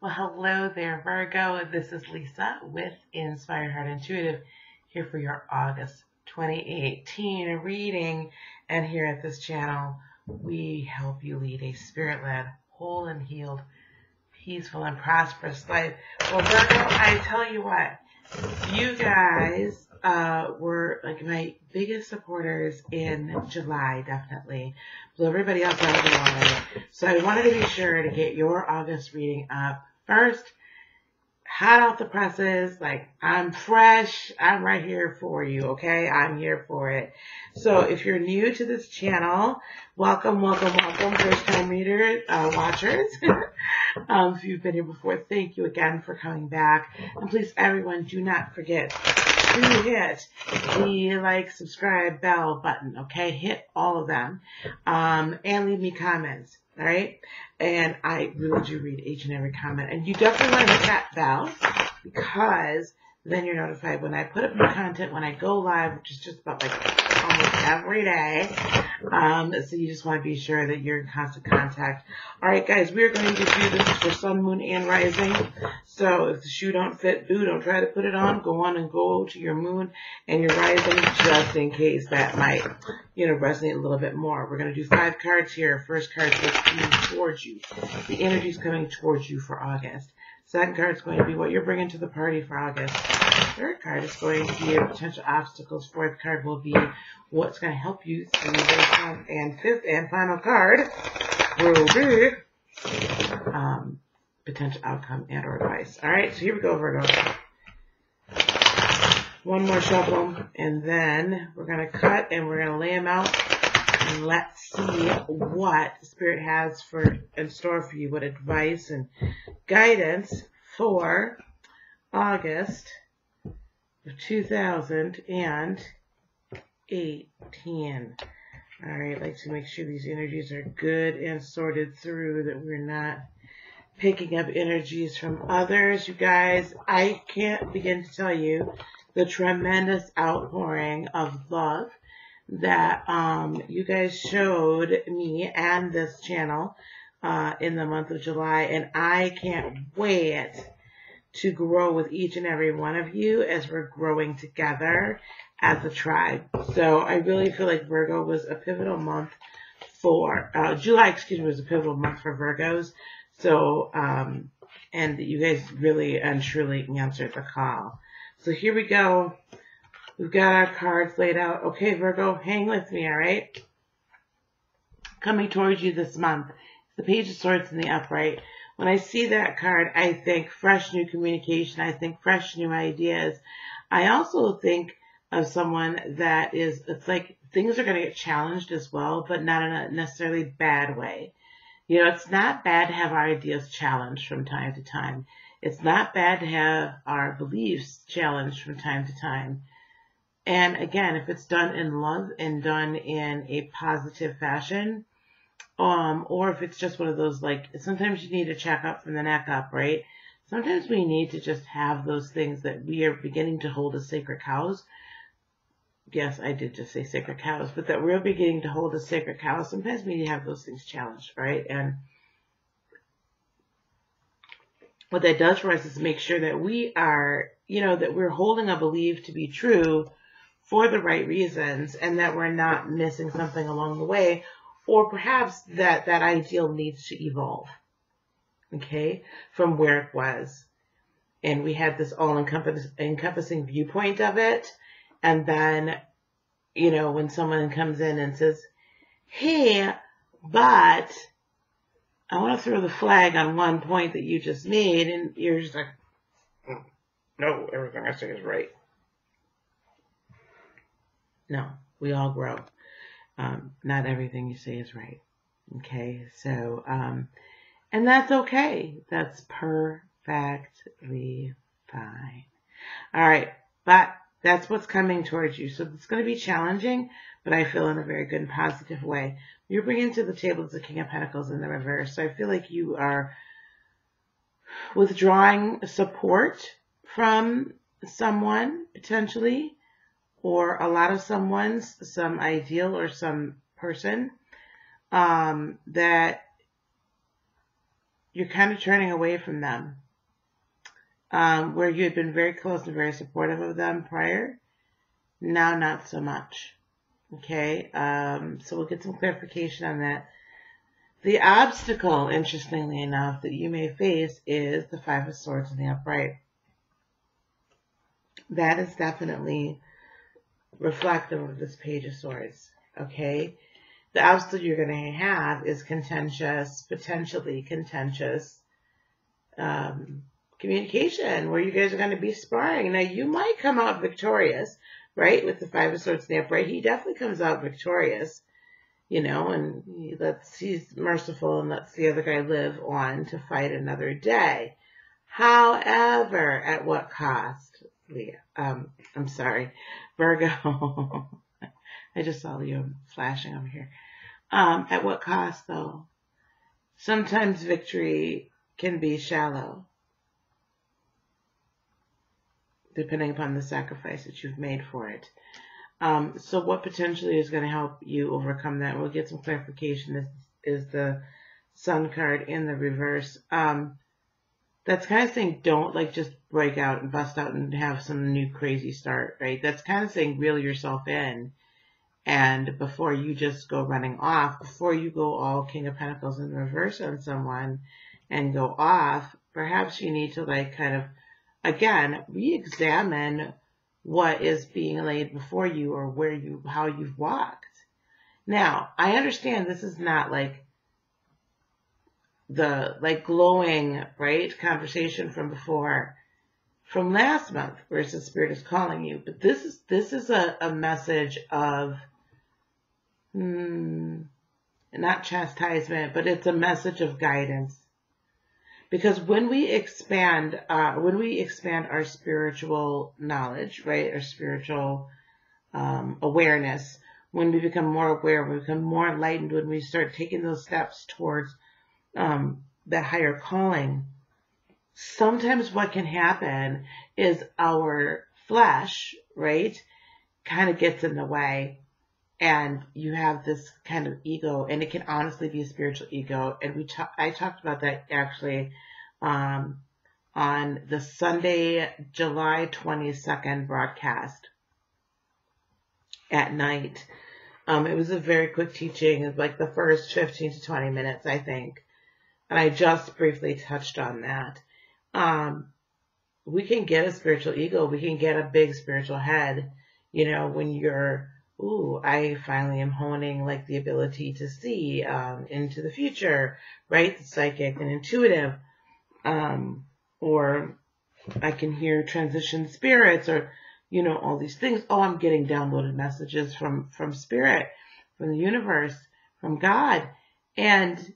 Well, hello there, Virgo. This is Lisa with Inspired Heart Intuitive here for your August 2018 reading. And here at this channel, we help you lead a spirit-led, whole and healed, peaceful and prosperous life. Well, Virgo, I tell you what, you guys were like my biggest supporters in July, definitely. Blew everybody else out of the water. So I wanted to be sure to get your August reading up first, hot off the presses, like I'm fresh, I'm right here for you, okay? I'm here for it. So if you're new to this channel, welcome, first time reader, watchers. If you've been here before, thank you again for coming back. And please, everyone, do not forget to hit the like, subscribe, bell button, okay? Hit all of them, and leave me comments. All right. And I really do read each and every comment. And you definitely want to hit that bell because then you're notified when I put up new content, when I go live, which is just about like almost every day. So you just want to be sure that you're in constant contact. All right, guys, we're going to do this for sun, moon, and rising. So if the shoe don't fit, boo, don't try to put it on. Go on and go to your moon and your rising just in case that might, resonate a little bit more. We're going to do 5 cards here. First card is coming towards you. The energy is coming towards you for August. Second card is going to be what you're bringing to the party for August. Third card is going to be your potential obstacles. Fourth card will be what's going to help you through this month. And fifth and final card will be potential outcome and or advice. All right, so here we go, Virgo. One more shuffle, and then we're going to cut and we're going to lay them out. And let's see what Spirit has in store for you, what advice and guidance for August of 2018. All right, I'd like to make sure these energies are good and sorted through, that we're not picking up energies from others. You guys, I can't begin to tell you the tremendous outpouring of love that you guys showed me and this channel in the month of July, and I can't wait to grow with each and every one of you as we're growing together as a tribe. So I really feel like Virgo was a pivotal month for July, was a pivotal month for Virgos. So and you guys really and truly answered the call. So here we go. We've got our cards laid out. Okay, Virgo, hang with me, all right? Coming towards you this month, the Page of Swords in the upright. When I see that card, I think fresh new communication. I think fresh new ideas. I also think of someone that is, it's like things are going to get challenged as well, but not in a necessarily bad way. It's not bad to have our ideas challenged from time to time. It's not bad to have our beliefs challenged from time to time. And again, if it's done in love and done in a positive fashion, or if it's just one of those, like, sometimes you need a checkup from the neck up, right? Sometimes we need to just have those things that we are beginning to hold as sacred cows. Yes, I did just say sacred cows, but that we're beginning to hold as sacred cows. Sometimes we need to have those things challenged, right? And what that does for us is make sure that we are, that we're holding a belief to be true for the right reasons, and that we're not missing something along the way, or perhaps that ideal needs to evolve, okay, from where it was. And we had this all-encompassing viewpoint of it, and then, when someone comes in and says, hey, but I want to throw the flag on one point that you just made, and you're just like, no, everything I say is right. No, we all grow. Not everything you say is right. Okay, so, and that's okay. That's perfectly fine. All right, but that's what's coming towards you. So it's going to be challenging, but I feel in a very good and positive way. You're bringing to the table the King of Pentacles in the reverse. So I feel like you are withdrawing support from someone, potentially, or a lot of someone's, some ideal or some person that you're kind of turning away from them. Where you had been very close and very supportive of them prior, now not so much. Okay, so we'll get some clarification on that. The obstacle, interestingly enough, that you may face is the Five of Swords in the upright. That is definitely reflective of this Page of Swords. Okay, the obstacle you're going to have is contentious, potentially contentious communication, where you guys are going to be sparring. Now, you might come out victorious, right? With the Five of Swords in the upright, he definitely comes out victorious, you know, and he's merciful and lets the other guy live on to fight another day. However, at what cost, Leah? I'm sorry, Virgo. I just saw you flashing over here. At what cost, though? Sometimes victory can be shallow, depending upon the sacrifice that you've made for it. So what potentially is going to help you overcome that? We'll get some clarification. This is the Sun card in the reverse. That's kind of saying don't like just break out and bust out and have some new crazy start, right? That's kind of saying reel yourself in. And before you just go running off, before you go all King of Pentacles in reverse on someone and go off, perhaps you need to like kind of, again, re-examine what is being laid before you or where you, how you've walked. Now, I understand this is not like the like glowing, right, conversation from before, from last month, where the Spirit is calling you. But this is a message of, not chastisement, but it's a message of guidance. Because when we expand our spiritual knowledge, right, our spiritual awareness, when we become more aware, when we become more enlightened, when we start taking those steps towards that higher calling, sometimes what can happen is our flesh, right, kind of gets in the way. And you have this kind of ego, and it can honestly be a spiritual ego. And I talked about that actually on the Sunday, July 22nd broadcast at night. It was a very quick teaching. It was like the first 15 to 20 minutes, I think. And I just briefly touched on that. We can get a spiritual ego. We can get a big spiritual head, you know, when you're, ooh, I finally am honing like the ability to see into the future, right? The psychic and intuitive. Or I can hear transition spirits, or, you know, all these things. Oh, I'm getting downloaded messages from Spirit, from the universe, from God. And,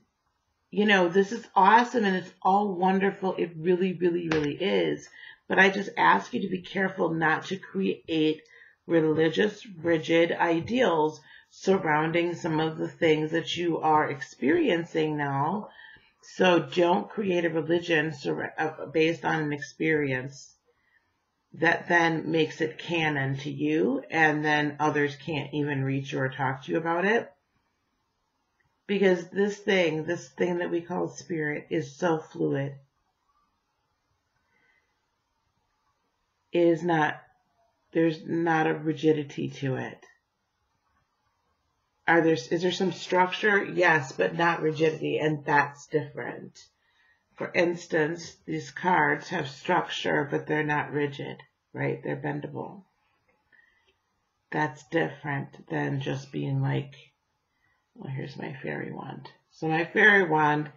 you know, this is awesome and it's all wonderful. It really, really, really is. But I just ask you to be careful not to create religious, rigid ideals surrounding some of the things that you are experiencing now. So don't create a religion based on an experience that then makes it canon to you, and then others can't even reach you or talk to you about it. Because this thing that we call spirit is so fluid. There's not a rigidity to it. Is there some structure? Yes, but not rigidity, and that's different. For instance, these cards have structure, but they're not rigid, right? They're bendable. That's different than just being like, well, here's my fairy wand. So my fairy wand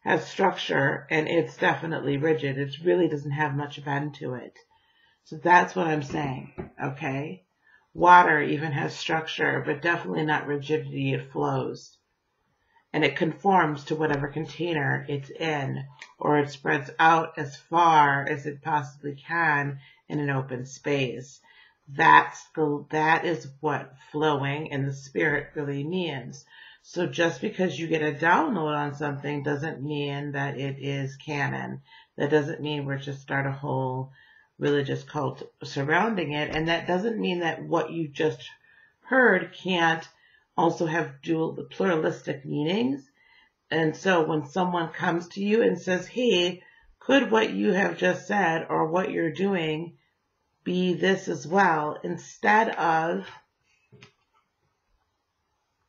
has structure, and it's definitely rigid. It really doesn't have much bend to it. So that's what I'm saying, okay? Water even has structure, but definitely not rigidity. It flows. And it conforms to whatever container it's in, or it spreads out as far as it possibly can in an open space. That is what flowing in the spirit really means. So just because you get a download on something doesn't mean that it is canon. That doesn't mean we're to start a whole religious cult surrounding it. And that doesn't mean that what you just heard can't also have pluralistic meanings. And so when someone comes to you and says, hey, could what you have just said or what you're doing be this as well, instead of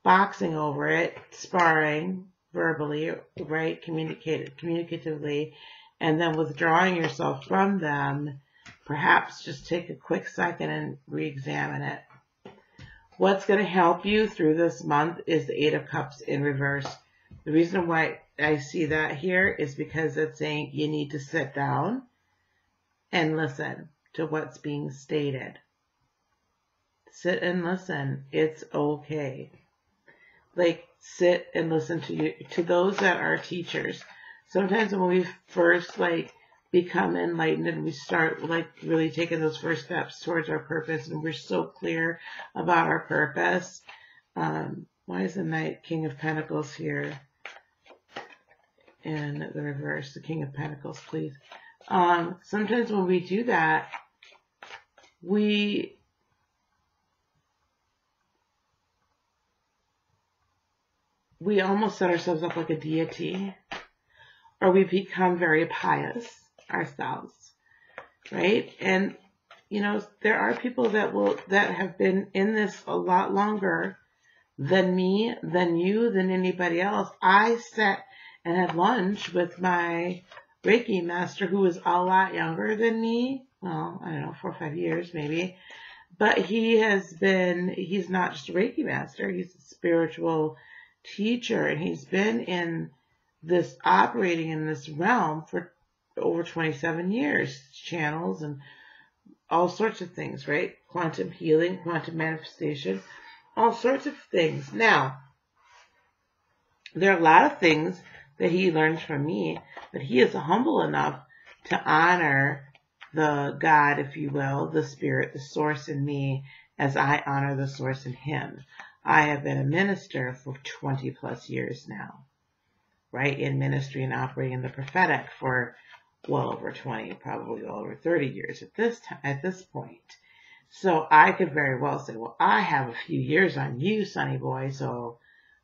boxing over it, sparring verbally, right, communicatively, and then withdrawing yourself from them, perhaps just take a quick second and re-examine it. What's going to help you through this month is the Eight of Cups in reverse. The reason why I see that here is because it's saying you need to sit down and listen to what's being stated. Sit and listen. It's okay. Like, sit and listen to you, to those that are teachers. Sometimes when we first become enlightened and we start really taking those first steps towards our purpose, and we're so clear about our purpose. Why is the Knight, King of Pentacles here in the reverse? The King of Pentacles, please. Sometimes when we do that, we almost set ourselves up like a deity, or we become very pious ourselves, right? And there are people that have been in this a lot longer than me, than you, than anybody else. I sat and had lunch with my Reiki master, who was a lot younger than me. Well, I don't know, 4 or 5 years maybe. But he's not just a Reiki master, he's a spiritual teacher, and he's been operating in this realm for over 27 years, channels and all sorts of things, right? Quantum healing, quantum manifestation, all sorts of things. Now, there are a lot of things that he learns from me, but he is humble enough to honor the God, if you will, the spirit, the source in me, as I honor the source in him. I have been a minister for 20 plus years now, right? In ministry and operating in the prophetic for well over 20, probably well over 30 years at this point. So I could very well say, well, I have a few years on you, sonny boy, so,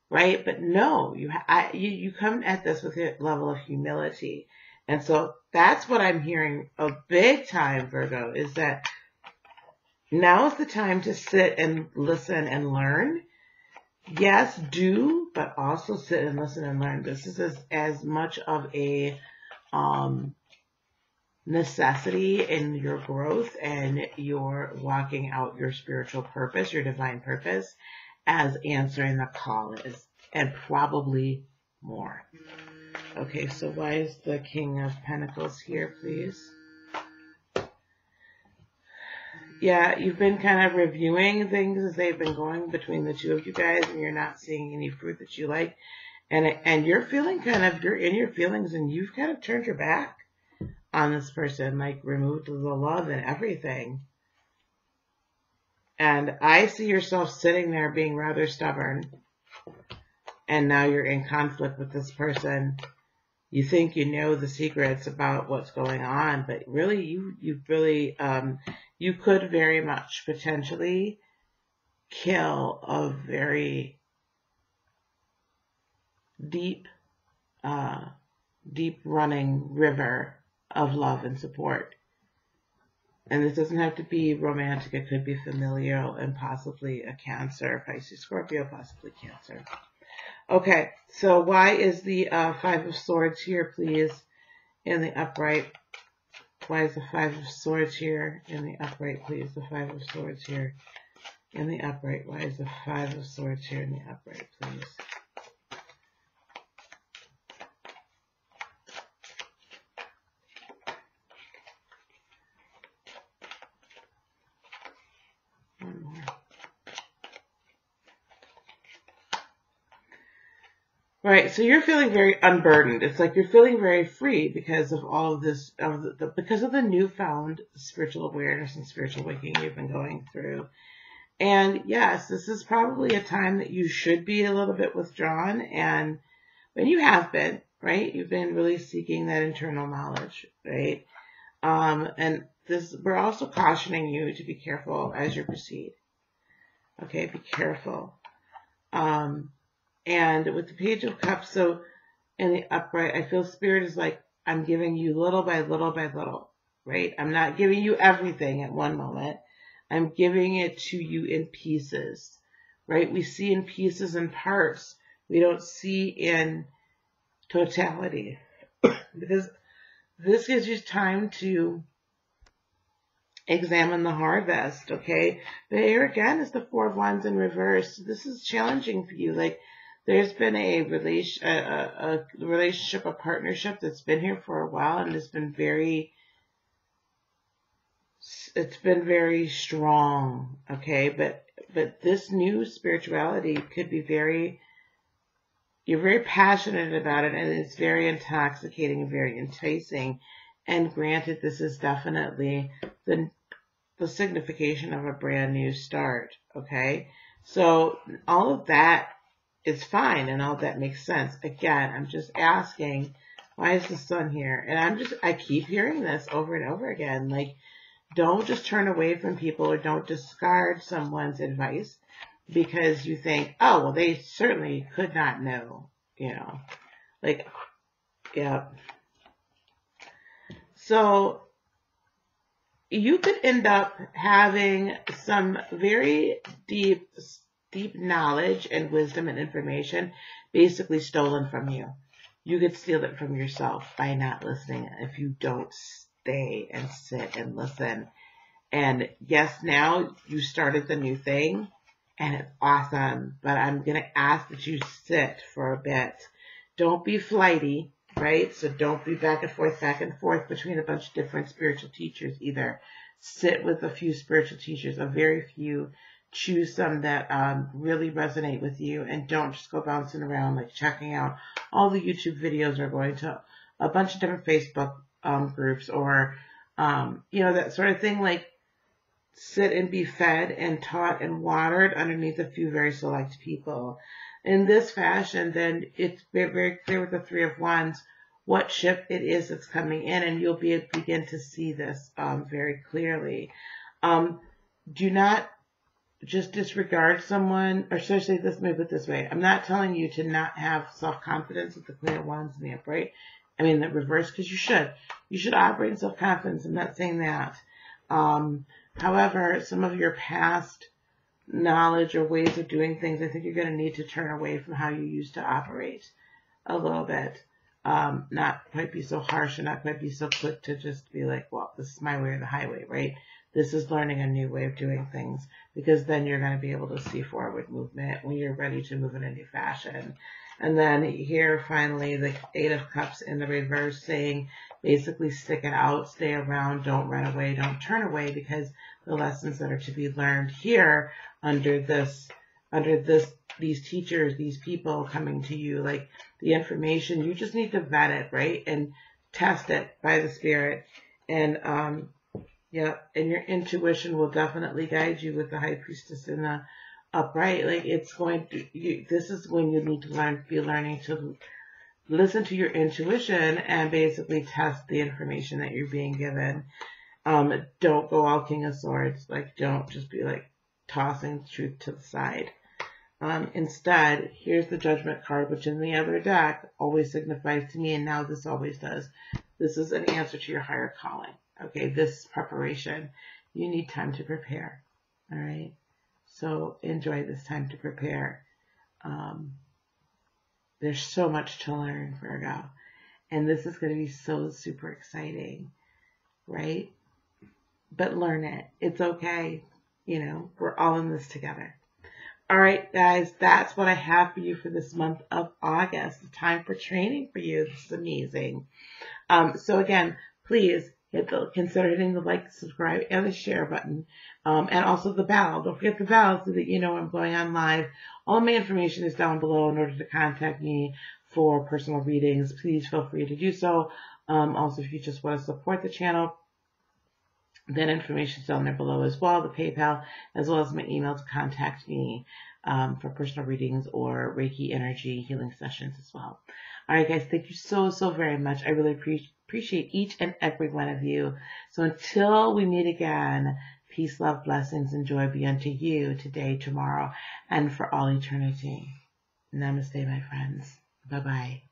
right? But no, you come at this with a level of humility. And so that's what I'm hearing a big time, Virgo, is that now is the time to sit and listen and learn. Yes, do, but also sit and listen and learn. This is as much of a necessity in your growth and your walking out your spiritual purpose, your divine purpose, as answering the call is, and probably more. Okay, so why is the King of Pentacles here, please? Yeah, you've been kind of reviewing things as they've been going between the two of you guys, and you're not seeing any fruit that you like. And you're feeling you're in your feelings, and you've kind of turned your back on this person, like removed the love and everything. And I see yourself sitting there being rather stubborn, and now you're in conflict with this person. You think you know the secrets about what's going on, but really you could very much potentially kill a very deep running river of love and support. And this doesn't have to be romantic. It could be familial and possibly a Cancer, Pisces, Scorpio, possibly Cancer. Okay, so why is the Five of Swords here, please, in the upright? Why is the Five of Swords here in the upright, please? The Five of Swords here in the upright. Why is the Five of Swords here in the upright, please? One more. Right, so you're feeling very unburdened. It's like you're feeling very free because of all of this, because of the newfound spiritual awareness and spiritual waking you've been going through. And yes, this is probably a time that you should be a little bit withdrawn, and when you have been, right, you've been really seeking that internal knowledge, right? And we're also cautioning you to be careful as you proceed. Okay, be careful. And with the Page of Cups, so in the upright, I feel Spirit is like, I'm giving you little by little by little, right? I'm not giving you everything at one moment. I'm giving it to you in pieces, right? We see in pieces and parts. We don't see in totality. Because this gives you time to examine the harvest, okay? But here again is the Four of Wands in reverse. This is challenging for you. Like, there's been a relationship, a partnership that's been here for a while, and it's been very strong, okay? But this new spirituality could be you're very passionate about it, and it's very intoxicating and very enticing. And granted, this is definitely the signification of a brand new start, okay? So all of that is fine, and all of that makes sense. Again, I'm just asking, why is the Sun here? And I keep hearing this over and over again. Like, don't just turn away from people, or don't discard someone's advice because you think, oh, well, they certainly could not know, like, yeah. So you could end up having some very deep knowledge and wisdom and information basically stolen from you. You could steal it from yourself by not listening if you don't stay and sit and listen. And yes, now you started the new thing, and it's awesome, but I'm going to ask that you sit for a bit. Don't be flighty, right? So don't be back and forth between a bunch of different spiritual teachers either. Sit with a few spiritual teachers, a very few. Choose some that really resonate with you, and don't just go bouncing around like checking out all the YouTube videos or going to a bunch of different Facebook groups or, that sort of thing. Like, sit and be fed and taught and watered underneath a few very select people. In this fashion, then it's very, very clear with the Three of Wands what ship it is that's coming in, and you'll begin to see this very clearly. Do not just disregard someone, or should I say this, maybe put it this way. I'm not telling you to not have self-confidence with the Queen of Wands and the upright. I mean, the reverse, because you should. You should operate in self-confidence. I'm not saying that. However, some of your past knowledge or ways of doing things, I think you're going to need to turn away from how you used to operate a little bit. Not quite be so harsh and not quite be so quick to just be like, well, this is my way or the highway, right? This is learning a new way of doing things, because then you're going to be able to see forward movement when you're ready to move in a new fashion. And then here, finally, the Eight of Cups in the reverse, saying basically stick it out, stay around, don't run away, don't turn away, because the lessons that are to be learned here under these teachers, these people coming to you, like the information, you just need to vet it, right? And test it by the Spirit. And, and your intuition will definitely guide you with the High Priestess in the upright. Like, it's going to, this is when you need to be learning to listen to your intuition and basically test the information that you're being given. Don't go all King of Swords. Like, don't just be like tossing truth to the side. Instead, here's the Judgment card, which in the other deck always signifies to me, and now this always does. This is an answer to your higher calling. Okay, this preparation. You need time to prepare. All right? So enjoy this time to prepare. There's so much to learn, Virgo. And this is going to be so super exciting, right? But learn it. It's okay. We're all in this together. All right, guys, that's what I have for you for this month of August. The time for training for you. This is amazing. So again, please consider hitting the like, subscribe, and the share button. And also the bell. Don't forget the bell so that you know I'm going on live. All my information is down below in order to contact me for personal readings. Please feel free to do so. Also, if you just want to support the channel, that information is down there below as well, the PayPal, as well as my email to contact me for personal readings or Reiki energy healing sessions as well. All right, guys, thank you so, so very much. I really appreciate each and every one of you. So until we meet again, peace, love, blessings, and joy be unto you today, tomorrow, and for all eternity. Namaste, my friends. Bye-bye.